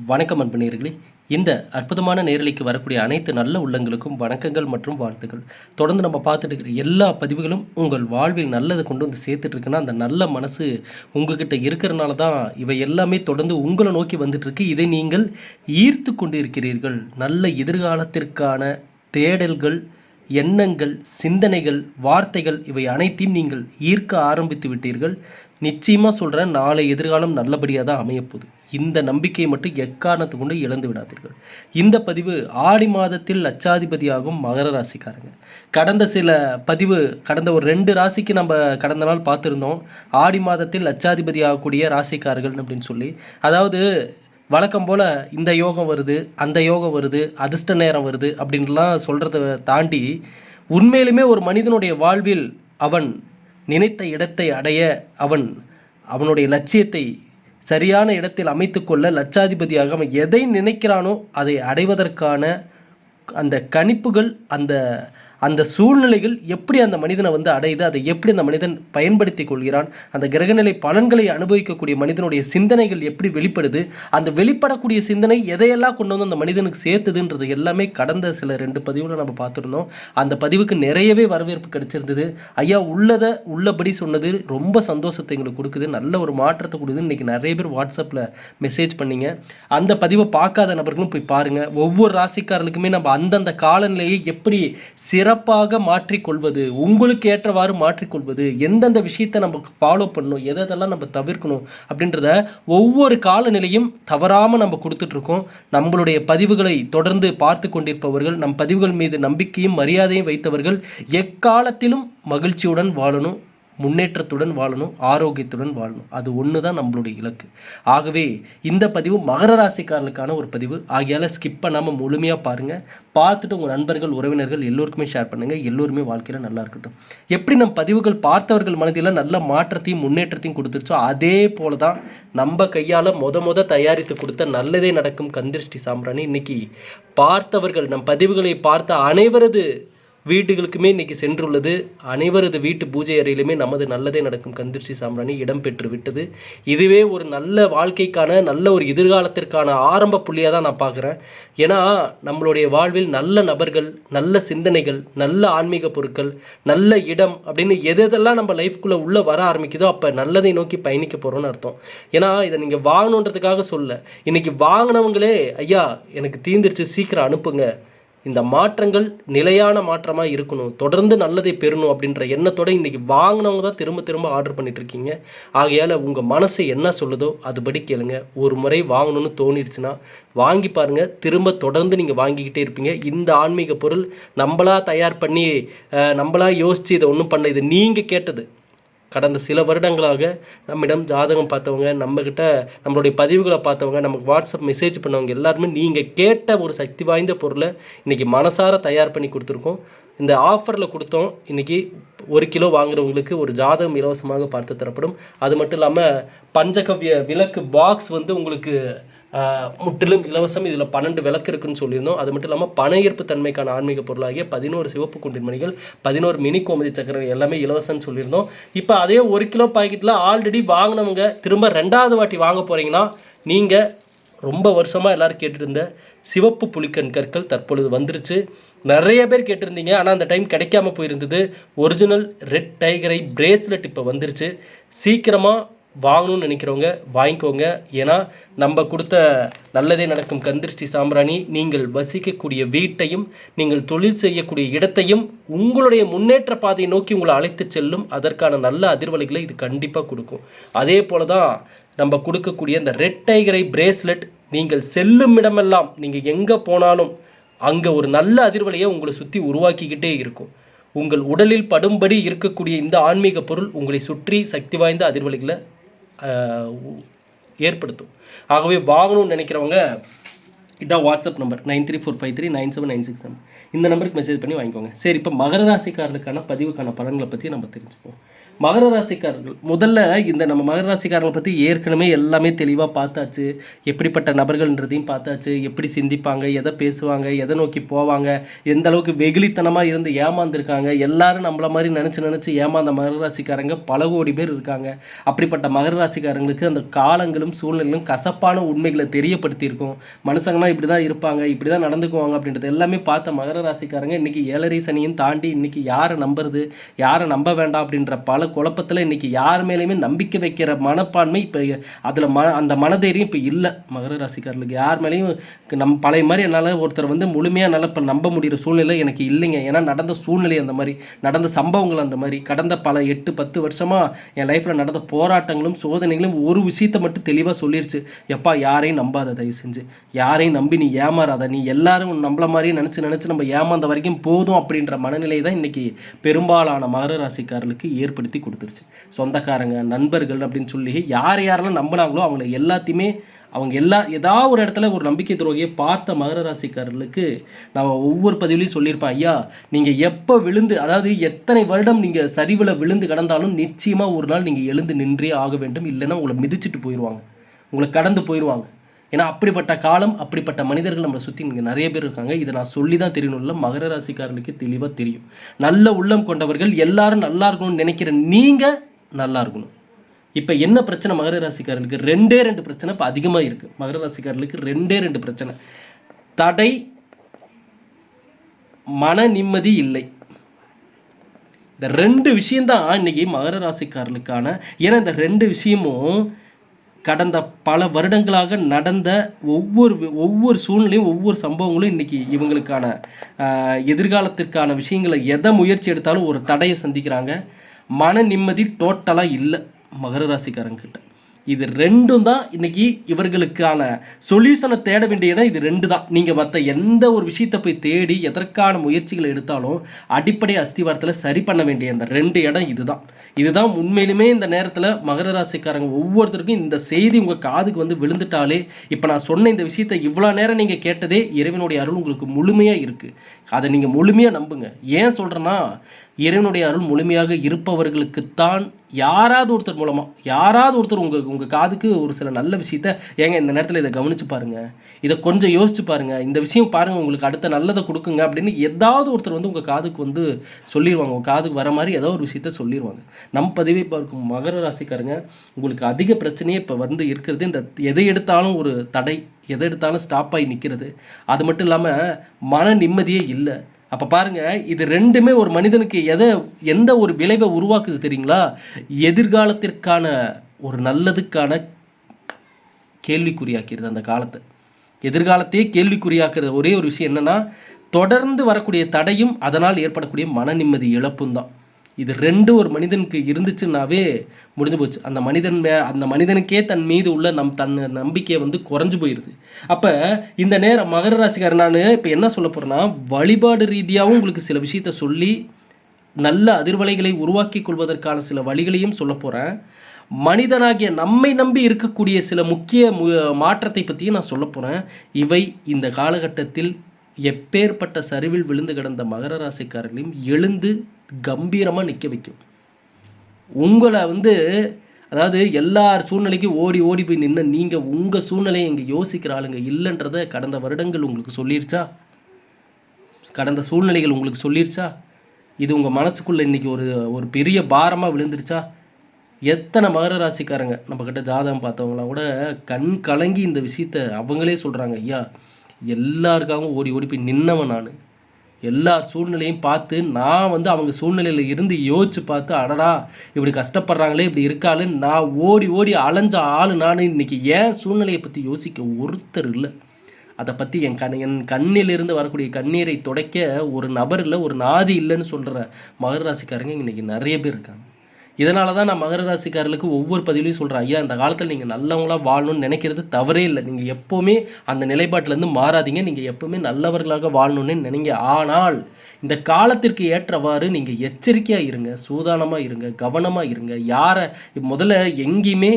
வணக்கம் அன்பு நேயர்களே. இந்த அற்புதமான நேரலைக்கு வரக்கூடிய அனைத்து நல்ல உள்ளங்களுக்கும் வணக்கங்கள் மற்றும் வாழ்த்துக்கள். தொடர்ந்து நம்ம பார்த்துட்டு இருக்கிற எல்லா பதிவுகளும் உங்கள் வாழ்வில் நல்லதை கொண்டு வந்து சேர்த்துட்டு இருக்குன்னா, அந்த நல்ல மனசு உங்ககிட்ட இருக்கிறனால தான் இவை எல்லாமே தொடர்ந்து உங்களை நோக்கி வந்துட்டு இருக்கு. இதை நீங்கள் ஈர்த்து கொண்டு இருக்கிறீர்கள். நல்ல எதிர்காலத்திற்கான தேடல்கள், எண்ணங்கள், சிந்தனைகள், வார்த்தைகள் இவை அனைத்தையும் நீங்கள் ஈர்க்க ஆரம்பித்து விட்டீர்கள். நிச்சயமாக சொல்கிறேன், நாளை எதிர்காலம் நல்லபடியாக தான் அமையப்போகுது. இந்த நம்பிக்கையை மட்டும் எக்காரணத்தை கொண்டு இழந்து விடாதீர்கள். இந்த பதிவு ஆடி மாதத்தில் லட்சாதிபதியாகும் மகர ராசிக்காரங்க. கடந்த ஒரு 2 ராசிக்கு நம்ம கடந்த நாள் பார்த்துருந்தோம். ஆடி மாதத்தில் லட்சாதிபதி ஆகக்கூடிய ராசிக்காரர்கள் அப்படின்னு சொல்லி, அதாவது வழக்கம் போல் இந்த யோகம் வருது, அந்த யோகம் வருது, அதிர்ஷ்ட நேரம் வருது அப்படின்லாம் சொல்கிறத தாண்டி, உண்மையிலுமே ஒரு மனிதனுடைய வாழ்வில் அவன் நினைத்த இடத்தை அடைய, அவனுடைய லட்சியத்தை சரியான இடத்தில் அமைத்து கொள்ள லட்சாதிபதியாக அவன் எதை நினைக்கிறானோ அதை அடைவதற்கான அந்த கணிப்புகள், அந்த அந்த சூழ்நிலைகள் எப்படி அந்த மனிதனை அடையுது, அதை எப்படி அந்த மனிதன் பயன்படுத்தி கொள்கிறான், அந்த கிரகநிலை பலன்களை அனுபவிக்கக்கூடிய மனிதனுடைய சிந்தனைகள் எப்படி வெளிப்படுது, அந்த வெளிப்படக்கூடிய சிந்தனை எதையெல்லாம் கொண்டு வந்து அந்த மனிதனுக்கு சேர்த்துதுன்றது எல்லாமே கடந்த சில 2 பதிவுகளை நம்ம பார்த்துருந்தோம். அந்த பதிவுக்கு நிறையவே வரவேற்பு கிடைச்சிருந்தது. ஐயா உள்ளதை உள்ளபடி சொன்னது ரொம்ப சந்தோஷத்தை எங்களுக்கு கொடுக்குது, நல்ல ஒரு மாற்றத்தை கொடுக்குது. இன்றைக்கி நிறைய பேர் வாட்ஸ்அப்பில் மெசேஜ் பண்ணிங்க. அந்த பதிவை பார்க்காத நபர்களும் போய் பாருங்கள். ஒவ்வொரு ராசிக்காரர்களுக்குமே நம்ம அந்தந்த காலநிலையை எப்படி சிறப்பாக மாற்றிக்கொள்வது, உங்களுக்கு ஏற்றவாறு மாற்றிக்கொள்வது, எந்தெந்த விஷயத்தை நம்ம ஃபாலோ பண்ணணும், எதெல்லாம் நம்ம தவிர்க்கணும் அப்படின்றத ஒவ்வொரு காலநிலையும் தவறாமல் நம்ம கொடுத்துட்ருக்கோம். நம்மளுடைய பதிவுகளை தொடர்ந்து பார்த்து கொண்டிருப்பவர்கள், நம் பதிவுகள் மீது நம்பிக்கையும் மரியாதையும் வைத்தவர்கள் எக்காலத்திலும் மகிழ்ச்சியுடன் வாழணும், முன்னேற்றத்துடன் வாழணும், ஆரோக்கியத்துடன் வாழணும். அது ஒன்று தான் நம்மளுடைய இலக்கு. ஆகவே இந்த பதிவு மகர ராசிக்காரர்களுக்கான ஒரு பதிவு. ஆகையால் ஸ்கிப் பண்ணாமல் முழுமையாக பாருங்கள். பார்த்துட்டு உங்கள் நண்பர்கள், உறவினர்கள் எல்லோருக்குமே ஷேர் பண்ணுங்கள். எல்லோருமே வாழ்க்கையில் நல்லா இருக்கட்டும். எப்படி நம் பதிவுகள் பார்த்தவர்கள் மனதில் நல்ல மாற்றத்தையும் முன்னேற்றத்தையும் கொடுத்துருச்சோ, அதே போல தான் நம்ம கையால் முத தயாரித்து கொடுத்த நல்லதே நடக்கும் கந்திருஷ்டி சாம்பிராணி இன்றைக்கி பார்த்தவர்கள், நம் பதிவுகளை பார்த்த அனைவரது வீடுகளுக்குமே இன்றைக்கி சென்றுள்ளது. அனைவரது வீட்டு பூஜை அறையிலுமே நமது நல்லதே நடக்கும் கந்திருஷ்டி சாம்பிராணி இடம்பெற்று விட்டது. இதுவே ஒரு நல்ல வாழ்க்கைக்கான, நல்ல ஒரு எதிர்காலத்திற்கான ஆரம்ப புள்ளியாக தான் நான் பார்க்குறேன். ஏன்னா நம்மளுடைய வாழ்வில் நல்ல நபர்கள், நல்ல சிந்தனைகள், நல்ல ஆன்மீக பொருட்கள், நல்ல இடம் அப்படின்னு எதெல்லாம் நம்ம லைஃப்குள்ளே உள்ளே வர ஆரம்பிக்குதோ அப்போ நல்லதை நோக்கி பயணிக்க போகிறோன்னு அர்த்தம். ஏன்னா இதை நீங்கள் வாங்கணுன்றதுக்காக சொல்ல, இன்றைக்கி வாங்கினவங்களே ஐயா எனக்கு தீர்ந்துருச்சு சீக்கிரம் அனுப்புங்க, இந்த மாற்றங்கள் நிலையான மாற்றமாக இருக்கணும், தொடர்ந்து நல்லதை பெறணும் அப்படின்ற எண்ணத்தோடு இன்றைக்கி வாங்கினவங்க தான் திரும்ப ஆர்டர் பண்ணிகிட்ருக்கீங்க. ஆகையால் உங்கள் மனசு என்ன சொல்லுதோ அதுபடி கேளுங்க. ஒரு முறை வாங்கணும்னு தோணிடுச்சுன்னா வாங்கி பாருங்கள். தொடர்ந்து நீங்கள் வாங்கிக்கிட்டே இருப்பீங்க. இந்த ஆன்மீக பொருள் நம்மளாக தயார் பண்ணி, நம்மளாக யோசித்து இதை ஒன்றும் பண்ண, இது நீங்கள் கேட்டது. கடந்த சில வருடங்களாக நம்மிடம் ஜாதகம் பார்த்தவங்க, நம்மக்கிட்ட நம்மளுடைய பதிவுகளை பார்த்தவங்க, நமக்கு வாட்ஸ்அப் மெசேஜ் பண்ணவங்க எல்லாருமே நீங்கள் கேட்ட ஒரு சக்தி வாய்ந்த பொருளை இன்றைக்கி மனசார தயார் பண்ணி கொடுத்துருக்கோம். இந்த ஆஃபரில் கொடுத்தோம். இன்றைக்கி 1 கிலோ வாங்குறவங்களுக்கு ஒரு ஜாதகம் இலவசமாக பார்த்து தரப்படும். அது மட்டும் இல்லாமல் பஞ்சகவ்ய விளக்கு பாக்ஸ் உங்களுக்கு முற்றிலும் இலவசம். இதில் 12 விளக்கு இருக்குன்னு சொல்லியிருந்தோம். அது மட்டும் இல்லாமல் பண ஈர்ப்பு தன்மைக்கான ஆன்மீக பொருளாகிய 11 சிவப்பு குண்டின் மணிகள், 11 மினி கோமதி சக்கரங்கள் எல்லாமே இலவசம்னு சொல்லியிருந்தோம். இப்போ அதே 1 கிலோ பாக்கெட்டில் ஆல்ரெடி வாங்கினவங்க திரும்ப 2வது வாட்டி வாங்க போகிறீங்கன்னா, நீங்கள் ரொம்ப வருஷமாக எல்லோரும் கேட்டுட்டு இருந்த சிவப்பு புலிக்கண் கற்கள் தற்பொழுது வந்துருச்சு. நிறைய பேர் கேட்டிருந்தீங்க, ஆனால் அந்த டைம் கிடைக்காம போயிருந்தது. ஒரிஜினல் ரெட் டைகரை பிரேஸ்லெட் இப்போ வந்துருச்சு. சீக்கிரமாக வாங்கணும்னு நினைக்கிறவங்க வாங்கிக்கோங்க. ஏன்னா நம்ம கொடுத்த நல்லதே நடக்கும் கந்திருஷ்டி சாம்பிராணி நீங்கள் வசிக்கக்கூடிய வீட்டையும், நீங்கள் தொழில் செய்யக்கூடிய இடத்தையும் உங்களுடைய முன்னேற்ற பாதையை நோக்கி உங்களை அழைத்து செல்லும். அதற்கான நல்ல அதிர்வலைகளை இது கண்டிப்பாக கொடுக்கும். அதே போல தான் நம்ம கொடுக்கக்கூடிய இந்த ரெட் டைகரை பிரேஸ்லெட் நீங்கள் செல்லும் இடமெல்லாம், நீங்கள் எங்கே போனாலும் அங்கே ஒரு நல்ல அதிர்வலையை உங்களை சுற்றி உருவாக்கிக்கிட்டே இருக்கும். உங்கள் உடலில் படும்படி இருக்கக்கூடிய இந்த ஆன்மீக பொருள் உங்களை சுற்றி சக்தி வாய்ந்த அதிர்வலைகளை ஏற்படுத்தும். ஆகவே வாங்கணும்னு நினைக்கிறவங்க இதான் வாட்ஸ்அப் நம்பர் 9345397967. இந்த நம்பருக்கு மெசேஜ் பண்ணி வாங்கிக்கோங்க. சரி, இப்போ மகர ராசிக்காரர்களுக்கான பதிவுக்கான பலன்களை பற்றி நம்ம தெரிஞ்சுப்போம். மகர ராசிக்காரர்கள் முதல்ல இந்த நம்ம மகர ராசிக்காரங்களை பற்றி ஏற்கனவே எல்லாமே தெளிவாக பார்த்தாச்சு. எப்படிப்பட்ட நபர்கள்ன்றதையும் பார்த்தாச்சு. எப்படி சிந்திப்பாங்க, எதை பேசுவாங்க, எதை நோக்கி போவாங்க, எந்த அளவுக்கு வெகுளித்தனமாக இருந்து ஏமாந்துருக்காங்க. எல்லாரும் நம்மள மாதிரி நினச்சி ஏமாந்த மகர ராசிக்காரங்க பல கோடி பேர் இருக்காங்க. அப்படிப்பட்ட மகர ராசிக்காரங்களுக்கு அந்த காலங்களும் சூழ்நிலையும் கசப்பான உண்மைகளை தெரியப்படுத்தியிருக்கும். மனுஷங்கன்னா இப்படி தான் இருப்பாங்க, இப்படி தான் நடந்துக்குவாங்க அப்படின்றது எல்லாமே பார்த்த மகர ராசிக்காரங்க இன்றைக்கி 7.5 சனியும் தாண்டி இன்றைக்கி யாரை நம்புறது, யாரை நம்ப வேண்டாம் அப்படின்ற பல குழப்பத்தில் இன்றைக்கி யார் மேலேயுமே நம்பிக்கை வைக்கிற மனப்பான்மை இப்போ அதில் அந்த மனதைரியம் இப்போ இல்லை மகர ராசிக்காரர்களுக்கு. யார் மேலேயும் பழைய மாதிரி என்னால் ஒருத்தர் வந்து முழுமையாக என்னால் இப்போ நம்ப முடிகிற சூழ்நிலை எனக்கு இல்லைங்க. ஏன்னா நடந்த சூழ்நிலை அந்த மாதிரி, நடந்த சம்பவங்கள் அந்த மாதிரி, கடந்த பல 8-10 வருஷமாக என் லைஃப்பில் நடந்த போராட்டங்களும் சோதனைகளும் ஒரு விஷயத்தை மட்டும் தெளிவாக சொல்லிருச்சு. எப்பா யாரையும் நம்பாத, தயவு செஞ்சு யாரையும் நம்பி நீ ஏமாறாத, நீ எல்லாரும் நம்மள மாதிரியே நினச்சி நம்ம ஏமாந்த வரைக்கும் போதும் அப்படின்ற மனநிலை தான் இன்றைக்கி பெரும்பாலான மகர ராசிக்காரர்களுக்கு ஏற்படுத்தி கொடுத்துருச்சு. சொந்தக்காரங்க, நண்பர்கள் அப்படின்னு சொல்லி யாரெல்லாம் நம்பினாங்களோ அவங்கள எல்லாத்தையுமே அவங்க ஏதாவது ஒரு இடத்துல ஒரு நம்பிக்கை துரோகியை பார்த்த மகர ராசிக்காரர்களுக்கு நான் ஒவ்வொரு பதிவுலையும் சொல்லியிருப்பேன், ஐயா நீங்கள் எப்போ விழுந்து, அதாவது எத்தனை வருடம் நீங்கள் சரிவில் விழுந்து கடந்தாலும் நிச்சயமாக ஒரு நாள் நீங்கள் எழுந்து நின்றே ஆக வேண்டும். இல்லைன்னா உங்களை மிதிச்சுட்டு போயிடுவாங்க, உங்களை கடந்து போயிடுவாங்க. ஏன்னா அப்படிப்பட்ட காலம், அப்படிப்பட்ட மனிதர்கள் நம்மளை சுற்றி இங்கே நிறைய பேர் இருக்காங்க. இதை நான் சொல்லி தான் தெரியணும் இல்லை, மகர ராசிக்காரர்களுக்கு தெளிவாக தெரியும். நல்ல உள்ளம் கொண்டவர்கள், எல்லாரும் நல்லா இருக்கணும்னு நினைக்கிற நீங்கள் நல்லா இருக்கணும். இப்போ என்ன பிரச்சனை மகர ராசிக்காரர்களுக்கு? 2 பிரச்சனை இப்போ அதிகமாக இருக்குது. மகர ராசிக்காரர்களுக்கு 2 பிரச்சனை: தடை, மன நிம்மதி இல்லை. இந்த 2 விஷயம்தான் இன்றைக்கி மகர ராசிக்காரர்களுக்கான. ஏன்னா இந்த 2 விஷயமும் கடந்த பல வருடங்களாக நடந்த ஒவ்வொரு சூழ்நிலையும் ஒவ்வொரு சம்பவங்களும் இன்றைக்கி இவங்களுக்கான எதிர்காலத்திற்கான விஷயங்களை எதை முயற்சி எடுத்தாலும் ஒரு தடையை சந்திக்கிறாங்க. மன நிம்மதி டோட்டலாக இல்லை மகர ராசிக்காரங்கிட்ட. இது 2 தான் இன்றைக்கி இவர்களுக்கான சொல்யூஷனை தேட வேண்டிய இடம். இது 2 தான். நீங்கள் மற்ற எந்த ஒரு விஷயத்தை போய் தேடி எதற்கான முயற்சிகளை எடுத்தாலும் அடிப்படை அஸ்திவாரத்தில் சரி பண்ண வேண்டிய இந்த 2 இடம் இதுதான் உண்மையிலுமே இந்த நேரத்தில் மகர ராசிக்காரங்க ஒவ்வொருத்தருக்கும் இந்த செய்தி உங்கள் காதுக்கு வந்து விழுந்துட்டாலே, இப்போ நான் சொன்ன இந்த விஷயத்தை இவ்வளோ நேரம் நீங்கள் கேட்டதே இறைவனுடைய அருள் உங்களுக்கு முழுமையாக இருக்குது. அதை நீங்கள் முழுமையாக நம்புங்க. ஏன் சொல்கிறேன்னா, இறைவனுடைய அருள் முழுமையாக இருப்பவர்களுக்குத்தான் யாராவது ஒருத்தர் உங்கள் காதுக்கு ஒரு சில நல்ல விஷயத்த, ஏங்க இந்த நேரத்தில் இதை கவனித்து பாருங்கள், இதை கொஞ்சம் யோசிச்சு பாருங்கள், இந்த விஷயம் பாருங்கள், உங்களுக்கு அடுத்த நல்லதை கொடுக்குங்க அப்படின்னு ஏதாவது ஒருத்தர் வந்து உங்கள் காதுக்கு வந்து சொல்லிடுவாங்க. உங்கள் காதுக்கு வர மாதிரி ஏதோ ஒரு விஷயத்த சொல்லிடுவாங்க. நம் பதிவை பார்க்கும் மகர ராசிக்காரங்க, உங்களுக்கு அதிக பிரச்சனையே இப்போ வந்து இருக்கிறது இந்த எதை எடுத்தாலும் ஒரு தடை, எதை எடுத்தாலும் ஸ்டாப் ஆகி நிற்கிறது. அது மட்டும் இல்லாமல் மன நிம்மதியே இல்லை. அப்போ பாருங்கள், இது 2மே ஒரு மனிதனுக்கு எந்த ஒரு விளைவை உருவாக்குது தெரியுங்களா? எதிர்காலத்திற்கான ஒரு நல்லதுக்கான கேள்விக்குறியாக்கிறது. அந்த காலத்தை, எதிர்காலத்தையே கேள்விக்குறியாக்குறது ஒரே ஒரு விஷயம் என்னென்னா, தொடர்ந்து வரக்கூடிய தடையும் அதனால் ஏற்படக்கூடிய மன நிம்மதி இழப்பும் தான். இது 2 ஒரு மனிதனுக்கு இருந்துச்சுன்னாவே முடிஞ்சு போச்சு. அந்த மனிதனுக்கே தன் மீது உள்ள தன் நம்பிக்கையை வந்து குறைஞ்சு போயிடுது. அப்போ இந்த நேரம் மகர ராசிக்காரன் நான் இப்போ என்ன சொல்ல போகிறேன்னா, வழிபாடு ரீதியாகவும் உங்களுக்கு சில விஷயத்த சொல்லி நல்ல அதிர்வலைகளை உருவாக்கி கொள்வதற்கான சில வழிகளையும் சொல்ல போகிறேன். மனிதனாகிய நம்மை நம்பி இருக்கக்கூடிய சில முக்கிய மாற்றத்தை பற்றியும் நான் சொல்ல போகிறேன். இவை இந்த காலகட்டத்தில் எப்பேற்பட்ட சரிவில் விழுந்து கிடந்த மகர ராசிக்காரர்களையும் எழுந்து கம்பீரமாக நிற்க வைக்கும். உங்களை வந்து, அதாவது எல்லார் சூழ்நிலைக்கும் ஓடி போய் நின்று நீங்கள் உங்கள் சூழ்நிலையை இங்கே யோசிக்கிற ஆளுங்க இல்லைன்றதை கடந்த வருடங்கள் உங்களுக்கு சொல்லிருச்சா? கடந்த சூழ்நிலைகள் உங்களுக்கு சொல்லிருச்சா? இது உங்கள் மனசுக்குள்ளே இன்றைக்கி ஒரு பெரிய பாரமாக விழுந்துருச்சா? எத்தனை மகர ராசிக்காரங்க நம்மக்கிட்ட ஜாதகம் பார்த்தவங்களாம் கூட கண் கலங்கி இந்த விஷயத்தை அவங்களே சொல்கிறாங்க, ஐயா எல்லாருக்காகவும் ஓடி போய் நின்னவன் நான், எல்லார் சூழ்நிலையும் பார்த்து நான் வந்து அவங்க சூழ்நிலையில் இருந்து யோசித்து பார்த்து, அடடா இப்படி கஷ்டப்படுறாங்களே, இப்படி இருக்காளுன்னு நான் ஓடி அலைஞ்ச ஆள் நான். இன்றைக்கி ஏன் சூழ்நிலையை பற்றி யோசிக்க ஒருத்தர் இல்லை. அதை பற்றி என் கண்ணிலிருந்து வரக்கூடிய கண்ணீரை துடைக்க ஒரு நபர் இல்லை, ஒரு நாதி இல்லைன்னு சொல்கிற மகர ராசிக்காரங்க இன்றைக்கி நிறைய பேர் இருக்காங்க. இதனால தான் நான் மகர ராசிக்காரர்களுக்கு ஒவ்வொரு பதிவுலையும் சொல்கிறேன், ஐயா இந்த காலத்தில் நீங்கள் நல்லவங்களாக வாழணும்னு நினைக்கிறது தவறே இல்லை. நீங்கள் எப்போவுமே அந்த நிலைப்பாட்டிலேருந்து மாறாதீங்க. நீங்கள் எப்போவுமே நல்லவர்களாக வாழணும்னு நினைங்க. ஆனால் இந்த காலத்திற்கு ஏற்றவாறு நீங்கள் எச்சரிக்கையாக இருங்க, சூதானமாக இருங்க, கவனமாக இருங்க. முதல்ல எங்கேயுமே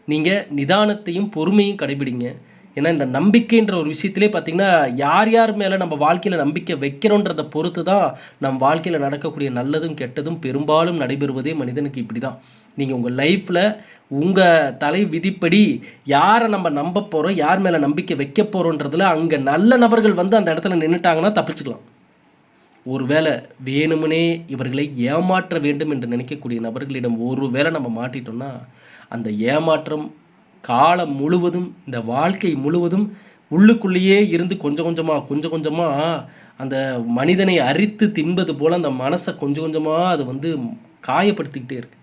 நீங்கள் நிதானத்தையும் பொறுமையும் கடைபிடிங்க. ஏன்னா இந்த நம்பிக்கைன்ற ஒரு விஷயத்திலே பார்த்திங்கன்னா யார் யார் மேலே நம்ம வாழ்க்கையில் நம்பிக்கை வைக்கிறோன்றதை பொறுத்து தான் நம் வாழ்க்கையில் நடக்கக்கூடிய நல்லதும் கெட்டதும் பெரும்பாலும் நடைபெறுவதே மனிதனுக்கு இப்படி தான். நீங்கள் உங்கள் லைஃப்பில் உங்கள் தலை விதிப்படி யாரை நம்ம நம்ப போகிறோம், யார் மேலே நம்பிக்கை வைக்க போகிறோன்றதில் அங்கே நல்ல நபர்கள் வந்து அந்த இடத்துல நின்றுட்டாங்கன்னா தப்பிச்சுக்கலாம். ஒருவேளை வேணுமனே இவர்களை ஏமாற்ற வேண்டும் என்று நினைக்கக்கூடிய நபர்களிடம் ஒருவேளை நம்ம மாட்டிட்டோம்னா அந்த ஏமாற்றம் காலம் முழுவதும், இந்த வாழ்க்கை முழுவதும் உள்ளுக்குள்ளேயே இருந்து கொஞ்சம் கொஞ்சமாக அந்த மனிதனை அரித்து தின்பது போல் அந்த மனசை கொஞ்சம் கொஞ்சமாக அது வந்து காயப்படுத்திக்கிட்டே இருக்கு.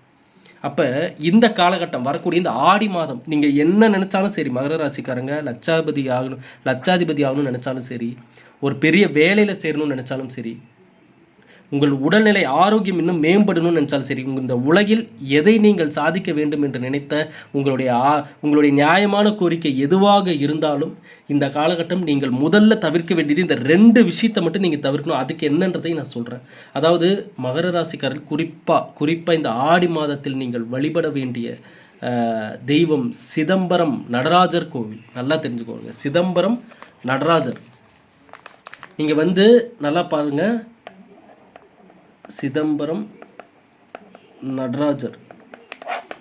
அப்போ இந்த காலகட்டம் வரக்கூடிய இந்த ஆடி மாதம் நீங்கள் என்ன நினச்சாலும் சரி, மகர ராசிக்காரங்க லட்சாதிபதி ஆகணும்னு நினச்சாலும் சரி, ஒரு பெரிய வேலையில் சேரணும்னு நினச்சாலும் சரி, உங்கள் உடல்நிலை ஆரோக்கியம் இன்னும் மேம்படணும்னு நினச்சாலும் சரி, இந்த உலகில் எதை நீங்கள் சாதிக்க வேண்டும் என்று நினைத்த உங்களுடைய நியாயமான கோரிக்கை எதுவாக இருந்தாலும் இந்த காலகட்டம் நீங்கள் முதல்ல தவிர்க்க வேண்டியது இந்த 2 விஷயத்தை மட்டும் நீங்கள் தவிர்க்கணும். அதுக்கு என்னன்றதையும் நான் சொல்கிறேன். அதாவது மகர ராசிக்காரர்கள் குறிப்பாக இந்த ஆடி மாதத்தில் நீங்கள் வழிபட வேண்டிய தெய்வம் சிதம்பரம் நடராஜர் கோவில். நல்லா தெரிஞ்சுக்கோங்க, சிதம்பரம் நடராஜர். நீங்கள் வந்து நல்லா பாருங்கள், சிதம்பரம் நடராஜர்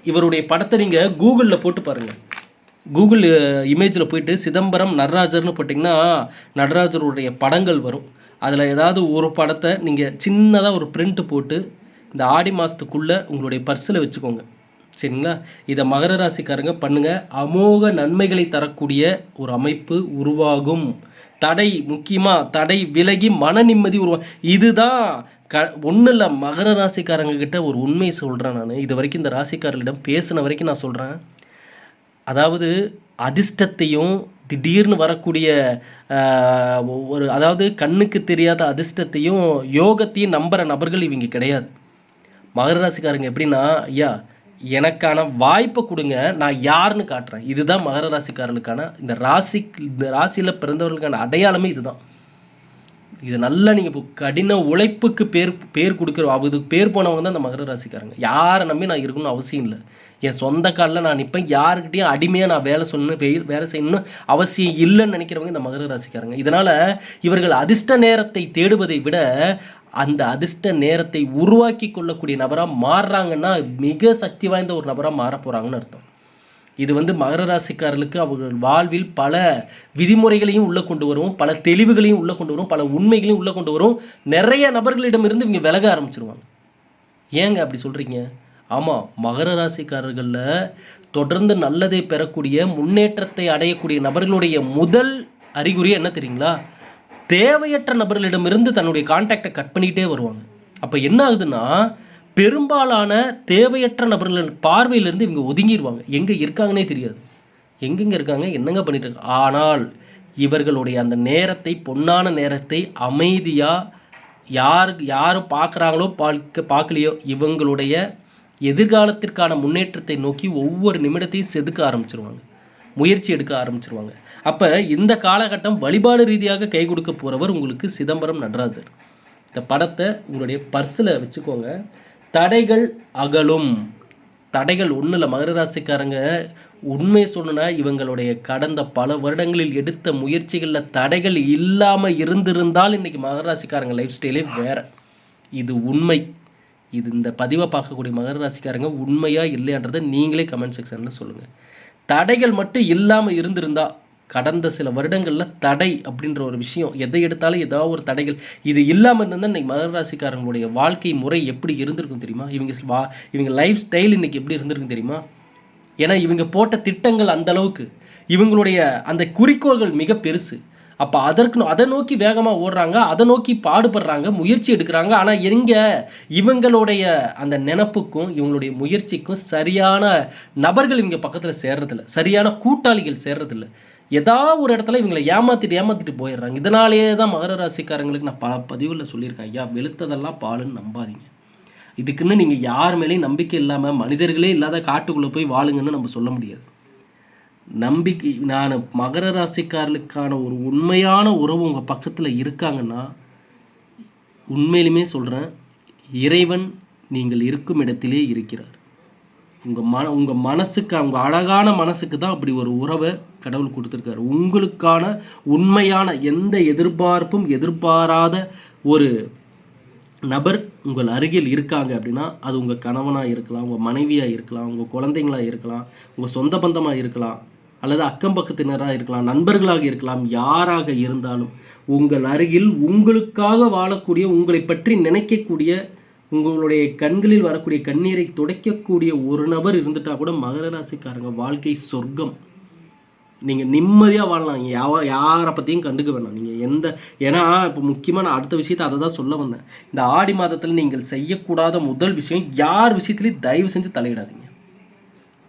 இவருடைய படத்தை நீங்கள் கூகுளில் போட்டு பாருங்கள். கூகுள் இமேஜில் போயிட்டு சிதம்பரம் நடராஜர்னு போட்டிங்கன்னா நடராஜருடைய படங்கள் வரும். அதில் ஏதாவது ஒரு படத்தை நீங்கள் சின்னதாக ஒரு பிரிண்ட் போட்டு இந்த ஆடி மாதத்துக்குள்ளே உங்களுடைய பர்ஸில் வச்சுக்கோங்க, சரிங்களா? இதை மகர ராசிக்காரங்க பண்ணுங்கள். அமோக நன்மைகளை தரக்கூடிய ஒரு அமைப்பு உருவாகும். முக்கியமாக தடை விலகி மன நிம்மதி இதுதான் ஒன்றும் இல்லை. மகர ராசிக்காரங்க கிட்ட ஒரு உண்மையை சொல்கிறேன் நான். இது வரைக்கும் இந்த ராசிக்காரர்களிடம் பேசின வரைக்கும் நான் சொல்கிறேன். அதாவது அதிர்ஷ்டத்தையும் திடீர்னு வரக்கூடிய அதாவது கண்ணுக்கு தெரியாத அதிர்ஷ்டத்தையும் யோகத்தையும் நம்புகிற நபர்கள் இவங்க கிடையாது. மகர ராசிக்காரங்க எப்படின்னா, ஐயா எனக்கான வாய்ப்பை கொடுங்க, நான் யாருன்னு காட்டுறேன். இதுதான் மகர ராசிக்காரர்களுக்கான இந்த ராசியில் பிறந்தவர்களுக்கான அடையாளமே இதுதான். இது நல்லா நீங்கள் இப்போ கடின உழைப்புக்கு பேர் கொடுக்குற அதுக்கு பேர் போனவங்க தான் இந்த மகர ராசிக்காரங்க. யாரை நம்பி நான் இருக்கணும்னு அவசியம் இல்லை. என் சொந்த காலில் நான் நிற்பேன். யாருக்கிட்டையும் அடிமையாக நான் வேலை செய்யணும்னு அவசியம் இல்லைன்னு நினைக்கிறவங்க இந்த மகர ராசிக்காரங்க. இதனால் இவர்கள் அதிர்ஷ்ட நேரத்தை தேடுவதை விட அந்த அதிர்ஷ்ட நேரத்தை உருவாக்கி கொள்ளக்கூடிய நபராக மாறுறாங்கன்னா மிக சக்தி வாய்ந்த ஒரு நபராக மாற போகிறாங்கன்னு அர்த்தம். இது வந்து மகர ராசிக்காரர்களுக்கு அவர்கள் வாழ்வில் பல விதிமுறைகளையும் உள்ளே கொண்டு வரும், பல தெளிவுகளையும் உள்ளே கொண்டு வரும், பல உண்மைகளையும் உள்ளே கொண்டு வரும். நிறைய நபர்களிடமிருந்து இவங்க விலக ஆரம்பிச்சிருவாங்க. ஏங்க அப்படி சொல்கிறீங்க? ஆமாம், மகர ராசிக்காரர்களில் தொடர்ந்து நல்லதை பெறக்கூடிய முன்னேற்றத்தை அடையக்கூடிய நபர்களுடைய முதல் அறிகுறி என்ன தெரியுங்களா? தேவையற்ற நபர்களிடமிருந்து தன்னுடைய கான்டாக்டை கட் பண்ணிகிட்டே வருவாங்க. அப்போ என்ன ஆகுதுன்னா, பெரும்பாலான தேவையற்ற நபர்கள் பார்வையிலேருந்து இவங்க ஒதுங்கிடுவாங்க. எங்கே இருக்காங்கன்னே தெரியாது, எங்கெங்கே இருக்காங்க, என்னங்க பண்ணிட்டு இருக்காங்க. ஆனால் இவர்களுடைய அந்த நேரத்தை, பொன்னான நேரத்தை அமைதியாக யாரும் பார்க்குறாங்களோ பார்க்கலையோ இவங்களுடைய எதிர்காலத்திற்கான முன்னேற்றத்தை நோக்கி ஒவ்வொரு நிமிடத்தையும் செதுக்க ஆரம்பிச்சிருவாங்க, முயற்சி எடுக்க ஆரம்பிச்சிருவாங்க. அப்போ இந்த காலகட்டம் வழிபாடு ரீதியாக கை கொடுக்க போகிறவர் உங்களுக்கு சிதம்பரம் நடராஜர். இந்த படத்தை உங்களுடைய பர்ஸில் வச்சுக்கோங்க. தடைகள் அகலும். தடைகள் ஒன்றும் இல்லை. மகர ராசிக்காரங்க உண்மை சொன்னா இவங்களுடைய கடந்த பல வருடங்களில் எடுத்த முயற்சிகளில் தடைகள் இல்லாமல் இருந்திருந்தால் இன்றைக்கி மகர ராசிக்காரங்க லைஃப் ஸ்டைலே வேறு. இது உண்மை. இது இந்த பதிவை பார்க்கக்கூடிய மகர ராசிக்காரங்க உண்மையாக இல்லையான்றதை நீங்களே கமெண்ட் செக்ஷனில் சொல்லுங்கள். தடைகள் மட்டும் இல்லாமல் இருந்திருந்தால், கடந்த சில வருடங்களில் தடை அப்படின்ற ஒரு விஷயம் எதை எடுத்தாலும் ஏதாவது ஒரு தடைகள் இது இல்லாமல் இருந்தால் இன்றைக்கி மகர ராசிக்காரங்களுடைய வாழ்க்கை முறை எப்படி இருந்திருக்கும் தெரியுமா? இவங்க லைஃப் ஸ்டைல் இன்றைக்கி எப்படி இருந்திருக்கும் தெரியுமா? ஏன்னா இவங்க போட்ட திட்டங்கள் அந்தளவுக்கு, இவங்களுடைய அந்த குறிக்கோள்கள் மிக பெருசு. அப்போ அதை நோக்கி வேகமாக ஓடுறாங்க, அதை நோக்கி பாடுபடுறாங்க, முயற்சி எடுக்கிறாங்க. ஆனால் இவங்களுடைய அந்த நினப்புக்கும் இவங்களுடைய முயற்சிக்கும் சரியான நபர்கள் இவங்க பக்கத்தில் சேர்றதில்ல, சரியான கூட்டாளிகள் சேர்றதில்ல. ஏதாவது ஒரு இடத்துல இவங்களை ஏமாற்றிட்டு போயிடுறாங்க. இதனாலேயே தான் மகர ராசிக்காரங்களுக்கு நான் பல பதிவில் சொல்லியிருக்கேன், ஐயா வெளுத்ததெல்லாம் பாலுன்னு நம்பாதீங்க. இதுக்குன்னு நீங்கள் யார் மேலேயும் நம்பிக்கை இல்லாமல் மனிதர்களே இல்லாத காட்டுக்குள்ளே போய் வாழுங்கன்னு நம்ம சொல்ல முடியாது. நம்பிக்கை நான் மகர ராசிக்காரர்களுக்கான ஒரு உண்மையான உறவு உங்கள் பக்கத்தில் இருக்காங்கன்னா, உண்மையிலுமே சொல்கிறேன், இறைவன் நீங்கள் இருக்கும் இடத்திலே இருக்கிறார். உங்கள் மனசுக்கு, அவங்க அழகான மனசுக்கு தான் அப்படி ஒரு உறவை கடவுள் கொடுத்துருக்காரு. உங்களுக்கான உண்மையான எந்த எதிர்பார்ப்பும் எதிர்பாராத ஒரு நபர் உங்கள் அருகில் இருக்காங்க அப்படின்னா, அது உங்கள் கணவனாக இருக்கலாம், உங்கள் மனைவியாக இருக்கலாம், உங்கள் குழந்தைங்களாக இருக்கலாம், உங்கள் சொந்த பந்தமாக இருக்கலாம், அல்லது அக்கம் பக்கத்தினராக இருக்கலாம், நண்பர்களாக இருக்கலாம். யாராக இருந்தாலும் உங்கள் அருகில் உங்களுக்காக வாழக்கூடிய, உங்களை பற்றி நினைக்கக்கூடிய, உங்களுடைய கண்களில் வரக்கூடிய கண்ணீரை துடைக்கக்கூடிய ஒரு நபர் இருந்துட்டா கூட மகர ராசிக்காரங்க வாழ்க்கை சொர்க்கம். நீங்கள் நிம்மதியாக வாழலாம். யாரை பற்றியும் கண்டுக்க வேணாம். நீங்கள் ஏன்னா இப்போ முக்கியமாக நான் அடுத்த விஷயத்தை அதை தான் சொல்ல வந்தேன். இந்த ஆடி மாதத்தில் நீங்கள் செய்யக்கூடாத முதல் விஷயம், யார் விஷயத்துலையும் தயவு செஞ்சு தலையிடாதீங்க.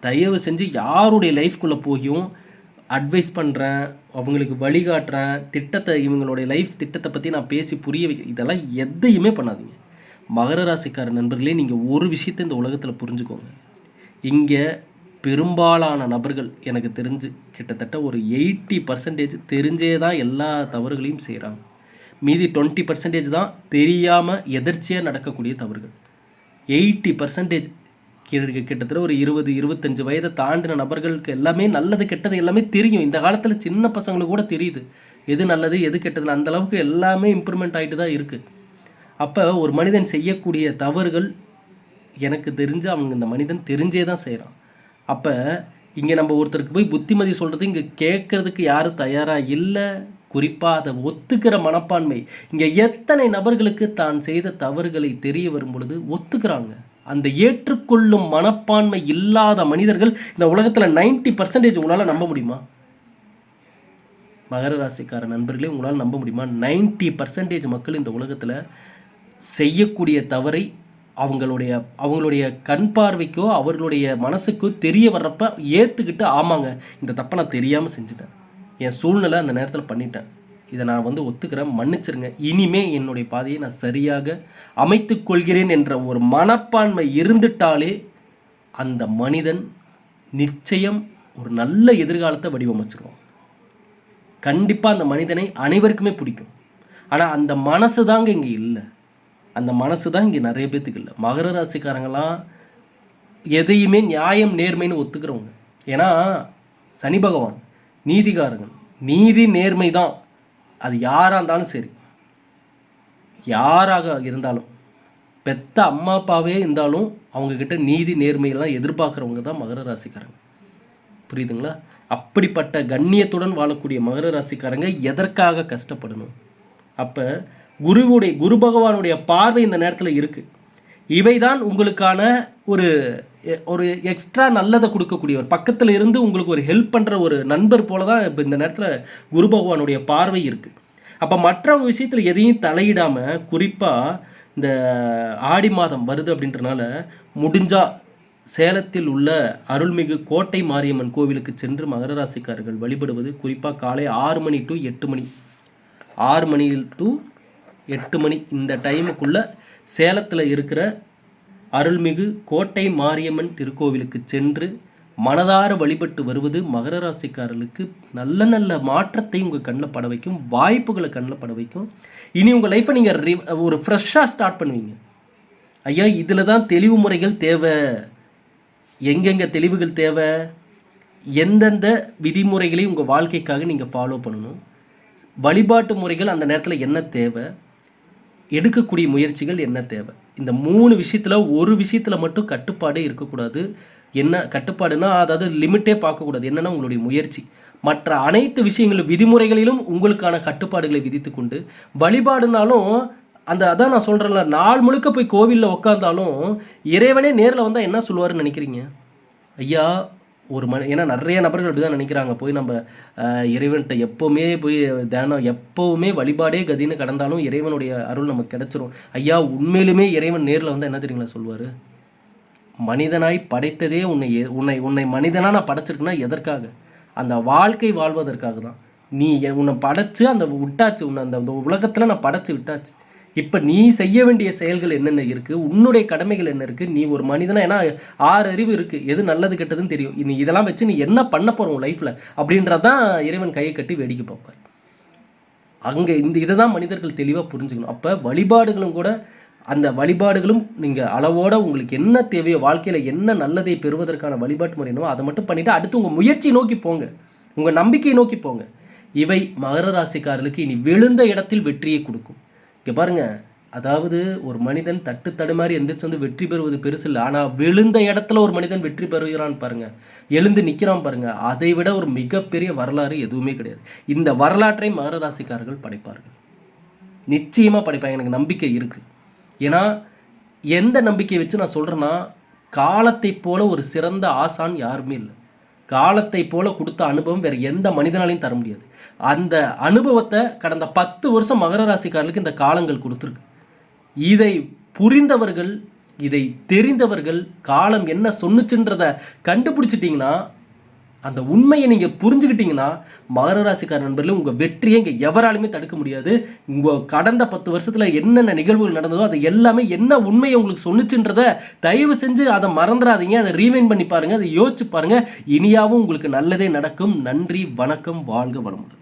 தயவு செஞ்சு யாருடைய லைஃப்குள்ளே போயும் அட்வைஸ் பண்ணுறேன், அவங்களுக்கு வழிகாட்டுறேன், இவங்களுடைய லைஃப் திட்டத்தை பற்றி நான் பேசி புரிய வைக்க, இதெல்லாம் எதையுமே பண்ணாதீங்க. மகர ராசிக்கார நண்பர்களே, நீங்கள் ஒரு விஷயத்தை இந்த உலகத்தில் புரிஞ்சுக்கோங்க. இங்கே பெரும்பாலான நபர்கள் எனக்கு தெரிஞ்சு கிட்டத்தட்ட ஒரு 80% தெரிஞ்சே தான் எல்லா தவறுகளையும் செய்கிறாங்க. மீதி 20% தான் தெரியாமல் எதர்ச்சியாக நடக்கக்கூடிய தவறுகள். 80% கிட்டத்தட்ட ஒரு 20-25 வயதை தாண்டின நபர்களுக்கு எல்லாமே நல்லது கெட்டது எல்லாமே தெரியும். இந்த காலத்தில் சின்ன பசங்களுக்கு கூட தெரியுது எது நல்லது எது கெட்டது. அந்தளவுக்கு எல்லாமே இம்ப்ரூவ்மெண்ட் ஆகிட்டு தான் இருக்குது. அப்போ ஒரு மனிதன் செய்யக்கூடிய தவறுகள் எனக்கு தெரிஞ்சு இந்த மனிதன் தெரிஞ்சே தான் செய்கிறான். அப்போ இங்கே நம்ம ஒருத்தருக்கு போய் புத்திமதி சொல்கிறது இங்கே கேட்கறதுக்கு யாரும் தயாராக இல்லை. குறிப்பாக அதை ஒத்துக்கிற மனப்பான்மை இங்கே எத்தனை நபர்களுக்கு தான் செய்த தவறுகளை தெரிய வரும் பொழுது ஒத்துக்கிறாங்க. அந்த ஏற்றுக்கொள்ளும் மனப்பான்மை இல்லாத மனிதர்கள் இந்த உலகத்தில் 90% உங்களால் நம்ப முடியுமா? மகர ராசிக்கார நண்பர்களே, உங்களால் நம்ப முடியுமா? 90% மக்கள் இந்த உலகத்தில் செய்யக்கூடிய தவறை அவங்களுடைய கண் பார்வைக்கோ அவர்களுடைய மனசுக்கோ தெரிய வர்றப்ப ஏற்றுக்கிட்டு, ஆமாங்க இந்த தப்பை நான் தெரியாமல் செஞ்சுட்டேன், என் சூழ்நிலை அந்த நேரத்தில் பண்ணிட்டேன், இதை நான் ஒத்துக்கிறேன், மன்னிச்சிருங்க, இனிமே என்னுடைய பாதையை நான் சரியாக அமைத்து கொள்கிறேன் என்ற ஒரு மனப்பான்மை இருந்துட்டாலே அந்த மனிதன் நிச்சயம் ஒரு நல்ல எதிர்காலத்தை வடிவமைச்சிருவான். கண்டிப்பாக அந்த மனிதனை அனைவருக்குமே பிடிக்கும். ஆனால் அந்த மனசு தாங்க இங்கே இல்லை. அந்த மனசு தான் இங்கே நிறைய பேத்துக்கு இல்லை. மகர ராசிக்காரங்களாம் எதையுமே நியாயம் நேர்மைன்னு ஒத்துக்கிறவங்க. ஏன்னா சனி பகவான் நீதிகாரங்கள், நீதி நேர்மை தான். அது யாராக இருந்தாலும் சரி, யாராக இருந்தாலும், பெத்த அம்மா அப்பாவே இருந்தாலும் அவங்கக்கிட்ட நீதி நேர்மையெல்லாம் எதிர்பார்க்குறவங்க தான் மகர ராசிக்காரங்க. புரியுதுங்களா? அப்படிப்பட்ட கண்ணியத்துடன் வாழக்கூடிய மகர ராசிக்காரங்க எதற்காக கஷ்டப்படணும்? அப்போ குரு பகவானுடைய பார்வை இந்த நேரத்தில் இருக்குது. இவை தான் உங்களுக்கான ஒரு எக்ஸ்ட்ரா நல்லதை கொடுக்கக்கூடியவர், பக்கத்தில் இருந்து உங்களுக்கு ஒரு ஹெல்ப் பண்ணுற ஒரு நண்பர் போல தான் இப்போ இந்த நேரத்தில் குரு பகவானுடைய பார்வை இருக்குது. அப்போ மற்றவங்க விஷயத்தில் எதையும் தலையிடாமல், குறிப்பாக இந்த ஆடி மாதம் வருது அப்படின்றனால முடிஞ்சால் சேலத்தில் உள்ள அருள்மிகு கோட்டை மாரியம்மன் கோவிலுக்கு சென்று மகர ராசிக்காரர்கள் வழிபடுவது, குறிப்பாக காலை 6 மணி to 8 மணி, 6 மணி to 8 மணி இந்த டைமுக்குள்ளே சேலத்தில் இருக்கிற அருள்மிகு கோட்டை மாரியம்மன் திருக்கோவிலுக்கு சென்று மனதார வழிபட்டு வருவது மகர ராசிக்காரர்களுக்கு நல்ல நல்ல மாற்றத்தை உங்கள் கண்ணில் பட வைக்கும், வாய்ப்புகளை கண்ணில் பட வைக்கும். இனி உங்கள் லைஃப்பை நீங்கள் ஒரு ஃப்ரெஷ்ஷாக ஸ்டார்ட் பண்ணுவீங்க. ஐயா, இதில் தான் தெளிவு முறைகள் தேவை. எங்கெங்கே தெளிவுகள் தேவை, எந்தெந்த விதிமுறைகளை உங்கள் வாழ்க்கைக்காக நீங்கள் ஃபாலோ பண்ணணும், வழிபாட்டு முறைகள் அந்த நேரத்தில் என்ன தேவை, எடுக்கக்கூடிய முயற்சிகள் என்ன தேவை, இந்த 3 விஷயத்தில் ஒரு விஷயத்தில் மட்டும் கட்டுப்பாடே இருக்கக்கூடாது. என்ன கட்டுப்பாடுனா, அதாவது லிமிட்டே பார்க்கக்கூடாது. என்னென்னா உங்களுடைய முயற்சி. மற்ற அனைத்து விஷயங்களும் விதிமுறைகளிலும் உங்களுக்கான கட்டுப்பாடுகளை விதித்து கொண்டு வழிபாடுனாலும் அதான் நான் சொல்கிறேன்ல, நாள் முழுக்க போய் கோவிலில் உட்காந்தாலும் இறைவனே நேரில் வந்தால் என்ன சொல்லுவார்னு நினைக்கிறீங்க? ஐயா, ஏன்னா நிறைய நபர்கள் அப்படி தான் நினைக்கிறாங்க, போய் நம்ம இறைவன்கிட்ட எப்போவுமே போய் தியானம், எப்போவுமே வழிபாடே கதின்னு கடந்தாலும் இறைவனுடைய அருள் நமக்கு கிடச்சிரும். ஐயா, உண்மையிலுமே இறைவன் நேரில் வந்தால் என்ன தெரியுங்களா சொல்லுவார்? மனிதனாய் படைத்ததே உன்னை மனிதனாக நான் படைச்சிருக்குன்னா எதற்காக? அந்த வாழ்க்கை வாழ்வதற்காக தான். நீ உன்னை படைச்சு விட்டாச்சு, உன்னை அந்த உலகத்தில் நான் படைச்சு விட்டாச்சு. இப்போ நீ செய்ய வேண்டிய செயல்கள் என்னென்ன இருக்குது, உன்னுடைய கடமைகள் என்ன இருக்குது, நீ ஒரு மனிதனா, ஏன்னா 6 அறிவு இருக்குது, எது நல்லது கெட்டதுன்னு தெரியும். நீ இதெல்லாம் வச்சு நீ என்ன பண்ண போகிற உன் லைஃப்பில் அப்படின்றதான் இறைவன் கையை கட்டி வேடிக்கை பார்ப்பார். அங்கே இதை தான் மனிதர்கள் தெளிவாக புரிஞ்சுக்கணும். அப்போ வழிபாடுகளும் கூட அந்த வழிபாடுகளும் நீங்கள் அளவோட உங்களுக்கு என்ன தேவையோ, வாழ்க்கையில் என்ன நல்லதை பெறுவதற்கான வழிபாட்டு முறைனோ அதை மட்டும் பண்ணிவிட்டு அடுத்து உங்கள் முயற்சியை நோக்கி போங்க, உங்கள் நம்பிக்கையை நோக்கி போங்க. இவை மகர ராசிக்காரர்களுக்கு இனி விழுந்த இடத்தில் வெற்றியை கொடுக்கும். இங்கே பாருங்கள், அதாவது ஒரு மனிதன் தட்டு தடுமாறி எந்திரிச்சு வந்து வெற்றி பெறுவது பெருசு இல்லை, ஆனால் விழுந்த இடத்துல ஒரு மனிதன் வெற்றி பெறுகிறான் பாருங்கள், எழுந்து நிற்கிறான் பாருங்கள், அதை விட ஒரு மிகப்பெரிய வரலாறு எதுவுமே கிடையாது. இந்த வரலாற்றை மகர ராசிக்காரர்கள் படைப்பார்கள், நிச்சயமாக படைப்பாங்க, எனக்கு நம்பிக்கை இருக்குது. ஏன்னா எந்த நம்பிக்கையை வச்சு நான் சொல்கிறேன்னா, காலத்தை போல ஒரு சிறந்த ஆசான் யாருமே இல்லை. காலத்தை போல கொடுத்த அனுபவம் வேறு எந்த மனிதனாலையும் தர முடியாது. அந்த அனுபவத்தை கடந்த 10 வருஷம் மகர ராசிக்காரர்களுக்கு இந்த காலங்கள் கொடுத்துருக்கு. இதை புரிந்தவர்கள், இதை தெரிந்தவர்கள், காலம் என்ன சொன்னுச்சுன்றதை கண்டுபிடிச்சிட்டிங்கன்னா, அந்த உண்மையை நீங்கள் புரிஞ்சுக்கிட்டீங்கன்னா, மகர ராசிக்கார நண்பர்களே, உங்கள் வெற்றியை இங்கே எவராலுமே தடுக்க முடியாது. உங்கள் கடந்த 10 வருஷத்தில் என்னென்ன நிகழ்வுகள் நடந்ததோ அது எல்லாமே என்ன உண்மையை உங்களுக்கு சொன்னுச்சுன்றதை தயவு செஞ்சு அதை மறந்துடாதீங்க. அதை ரீவைண்ட் பண்ணி பாருங்கள், அதை யோசிச்சு பாருங்கள். இனியாவும் உங்களுக்கு நல்லதே நடக்கும். நன்றி, வணக்கம், வாழ்க வளமுடன்.